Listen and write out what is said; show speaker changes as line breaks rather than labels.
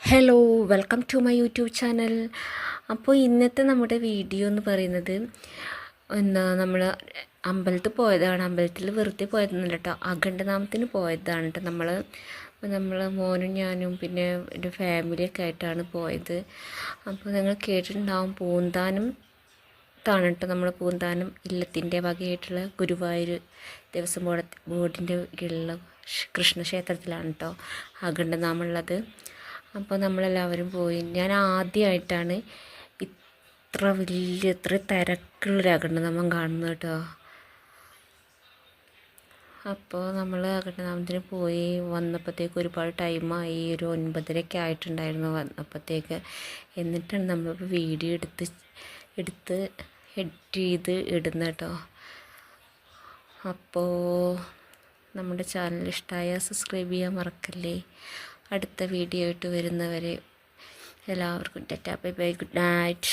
Hello, welcome to my YouTube channel. അപ്പോൾ ഇന്നത്തെ നമ്മുടെ വീഡിയോ എന്ന് പറയുന്നത് നമ്മൾ അമ്പലത്തിൽ പോയതാണ്. അമ്പലത്തിൽ വെറുതെ പോയതൊന്നുമില്ല കേട്ടോ, അഖണ്ഡനാമത്തിന് പോയതാണ് കേട്ടോ. നമ്മൾ മോനും ഞാനും പിന്നെ എൻ്റെ ഫാമിലിയൊക്കെ ആയിട്ടാണ് പോയത്. അപ്പോൾ നിങ്ങൾ കേട്ടിട്ടുണ്ടാവും, പൂന്താനം കേട്ടോ. നമ്മൾ പൂന്താനം ഇല്ലത്തിൻ്റെ വകയായിട്ടുള്ള ഗുരുവായൂർ ദേവസ്വം ബോർഡിൻ്റെ കീഴിലുള്ള കൃഷ്ണക്ഷേത്രത്തിലാണ് കേട്ടോ അഖണ്ഡനാമുള്ളത്. അപ്പോൾ നമ്മളെല്ലാവരും പോയി. ഞാൻ ആദ്യമായിട്ടാണ് ഇത്ര തിരക്കുള്ളൊരു അഖണ്ഡനാമം കാണുന്നത് കേട്ടോ. അപ്പോൾ നമ്മൾ അഖണ്ഡനാമത്തിന് പോയി വന്നപ്പോഴത്തേക്ക് ഒരുപാട് ടൈമായി. ഒരു 9:30 ആയിട്ടുണ്ടായിരുന്നു വന്നപ്പോഴത്തേക്ക്. എന്നിട്ടാണ് നമ്മളിപ്പോൾ വീഡിയോ എടുത്ത് എഡിറ്റ് ചെയ്ത് ഇടുന്നത് കേട്ടോ. അപ്പോൾ നമ്മുടെ ചാനൽ ഇഷ്ടമായ സബ്സ്ക്രൈബ് ചെയ്യാൻ മറക്കല്ലേ. അടുത്ത വീഡിയോ ആയിട്ട് വരുന്നവരെ എല്ലാവർക്കും Tata, bye bye, good night.